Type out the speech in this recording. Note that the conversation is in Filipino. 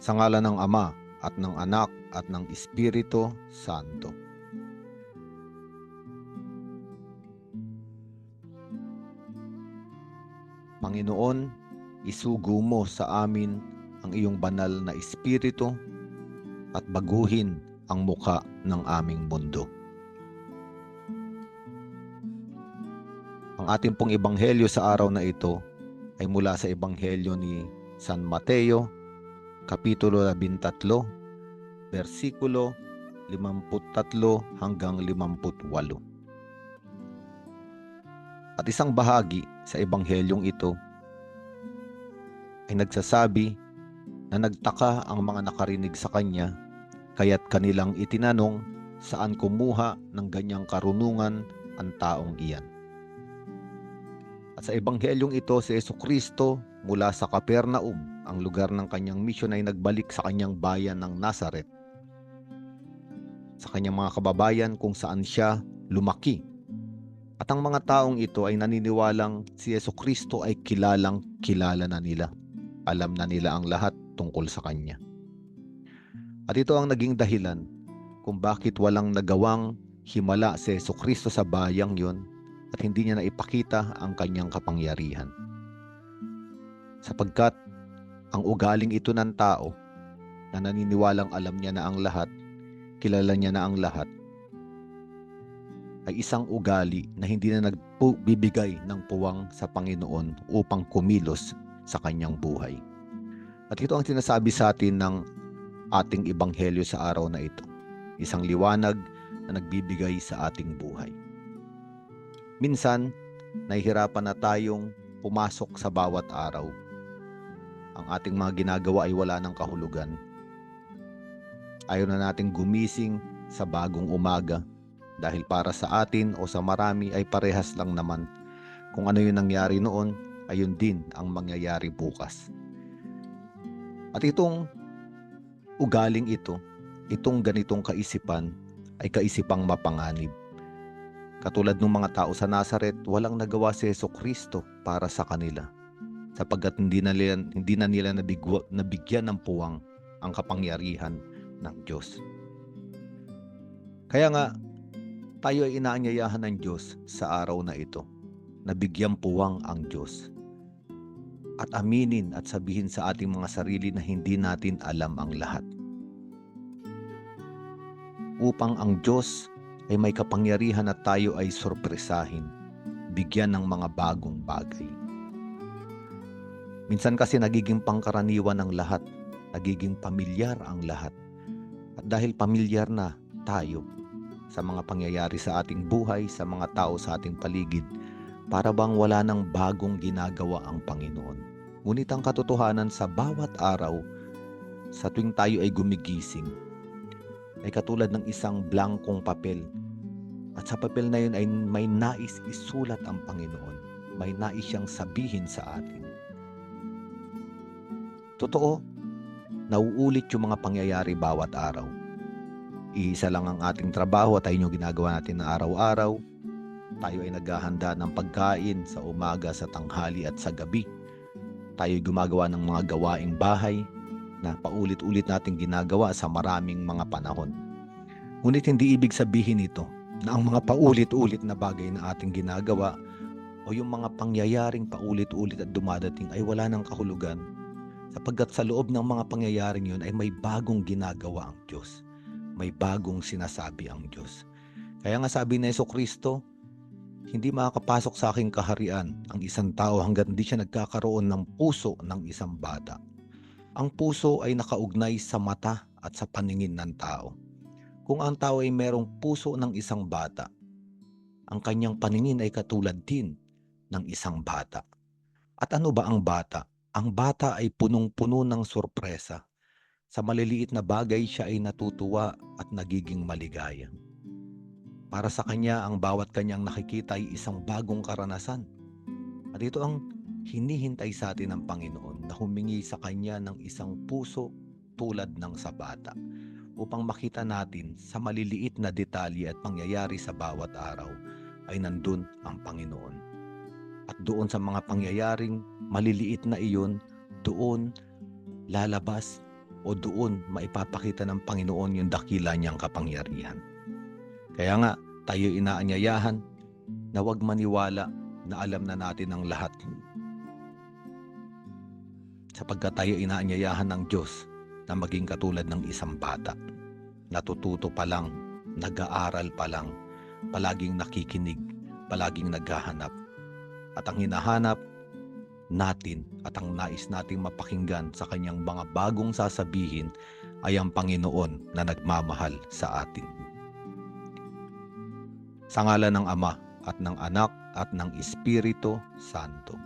Sa ngalan ng Ama at ng Anak at ng Espiritu Santo. Panginoon, isugo mo sa amin ang iyong banal na Espiritu at baguhin ang muka ng aming mundo. Ang ating pong ebanghelyo sa araw na ito ay mula sa ebanghelyo ni San Mateo, Kapitulo 13, versikulo 53 hanggang 58. At isang bahagi sa ebanghelyong ito ay nagsasabi na nagtaka ang mga nakarinig sa kanya, kaya't kanilang itinanong saan kumuha ng ganyang karunungan ang taong iyan. At sa ebanghelyong ito, si Jesucristo mula sa Capernaum, ang lugar ng kanyang misyon, ay nagbalik sa kanyang bayan ng Nazaret, sa kanyang mga kababayan kung saan siya lumaki. At ang mga taong ito ay naniniwalang si Jesucristo ay kilalang kilala na nila. Alam na nila ang lahat tungkol sa kanya. At ito ang naging dahilan kung bakit walang nagawang himala si Jesucristo sa bayang yon at hindi niya naipakita ang kanyang kapangyarihan. Sapagkat ang ugaling ito ng tao na naniniwalang alam niya na ang lahat, kilala niya na ang lahat, ay isang ugali na hindi na nagbibigay ng puwang sa Panginoon upang kumilos sa kanyang buhay. At ito ang sinasabi sa atin ng ating ebanghelyo sa araw na ito. Isang liwanag na nagbibigay sa ating buhay. Minsan, nahihirapan na tayong pumasok sa bawat araw. Ang ating mga ginagawa ay wala ng kahulugan. Ayaw na nating gumising sa bagong umaga dahil para sa atin o sa marami ay parehas lang naman. Kung ano yung nangyari noon, ayun din ang mangyayari bukas. At itong ugaling ito, itong ganitong kaisipan ay kaisipang mapanganib. Katulad ng mga tao sa Nazaret, walang nagawa si Jesucristo para sa kanila, sapagkat hindi na nila nabigyan ng puwang ang kapangyarihan ng Diyos. Kaya nga, tayo ay inaanyayahan ng Diyos sa araw na ito, na bigyan puwang ang Diyos. At aminin at sabihin sa ating mga sarili na hindi natin alam ang lahat. Upang ang Diyos ay may kapangyarihan na tayo ay sorpresahin, bigyan ng mga bagong bagay. Minsan kasi nagiging pangkaraniwan ang lahat, nagiging pamilyar ang lahat. At dahil pamilyar na tayo sa mga pangyayari sa ating buhay, sa mga tao sa ating paligid, para bang wala nang bagong ginagawa ang Panginoon. Ngunit ang katotohanan sa bawat araw, sa tuwing tayo ay gumigising, ay katulad ng isang blankong papel. At sa papel na yun ay may nais isulat ang Panginoon. May nais siyang sabihin sa atin. Totoo, nauulit yung mga pangyayari bawat araw. Iisa lang ang ating trabaho at ayun yung ginagawa natin na araw-araw. Tayo ay naghahanda ng pagkain sa umaga, sa tanghali at sa gabi. Tayo ay gumagawa ng mga gawaing bahay na paulit-ulit nating ginagawa sa maraming mga panahon. Ngunit hindi ibig sabihin ito na ang mga paulit-ulit na bagay na ating ginagawa o yung mga pangyayaring paulit-ulit at dumadating ay wala ng kahulugan, sapagkat sa loob ng mga pangyayaring yun ay may bagong ginagawa ang Diyos. May bagong sinasabi ang Diyos. Kaya nga sabi ni Jesucristo, hindi makakapasok sa aking kaharian ang isang tao hanggat hindi siya nagkakaroon ng puso ng isang bata. Ang puso ay nakaugnay sa mata at sa paningin ng tao. Kung ang tao ay merong puso ng isang bata, ang kanyang paningin ay katulad din ng isang bata. At ano ba ang bata? Ang bata ay punong-puno ng sorpresa. Sa maliliit na bagay siya ay natutuwa at nagiging maligaya. Para sa kanya, ang bawat kanyang nakikita ay isang bagong karanasan. At ito ang hinihintay sa atin ng Panginoon, na humingi sa kanya ng isang puso tulad ng sa bata, upang makita natin sa maliliit na detalye at pangyayari sa bawat araw ay nandun ang Panginoon. At doon sa mga pangyayaring maliliit na iyon, doon lalabas o doon maipapakita ng Panginoon yung dakila niyang kapangyarihan. Kaya nga, tayo inaanyayahan na huwag maniwala na alam na natin ang lahat. Sapagkat tayo inaanyayahan ng Diyos na maging katulad ng isang bata. Natututo pa lang, nag-aaral pa lang, palaging nakikinig, palaging naghahanap. At ang hinahanap natin at ang nais nating mapakinggan sa kanyang mga bagong sasabihin ay ang Panginoon na nagmamahal sa atin. Sa ngalan ng Ama at ng Anak at ng Espiritu Santo.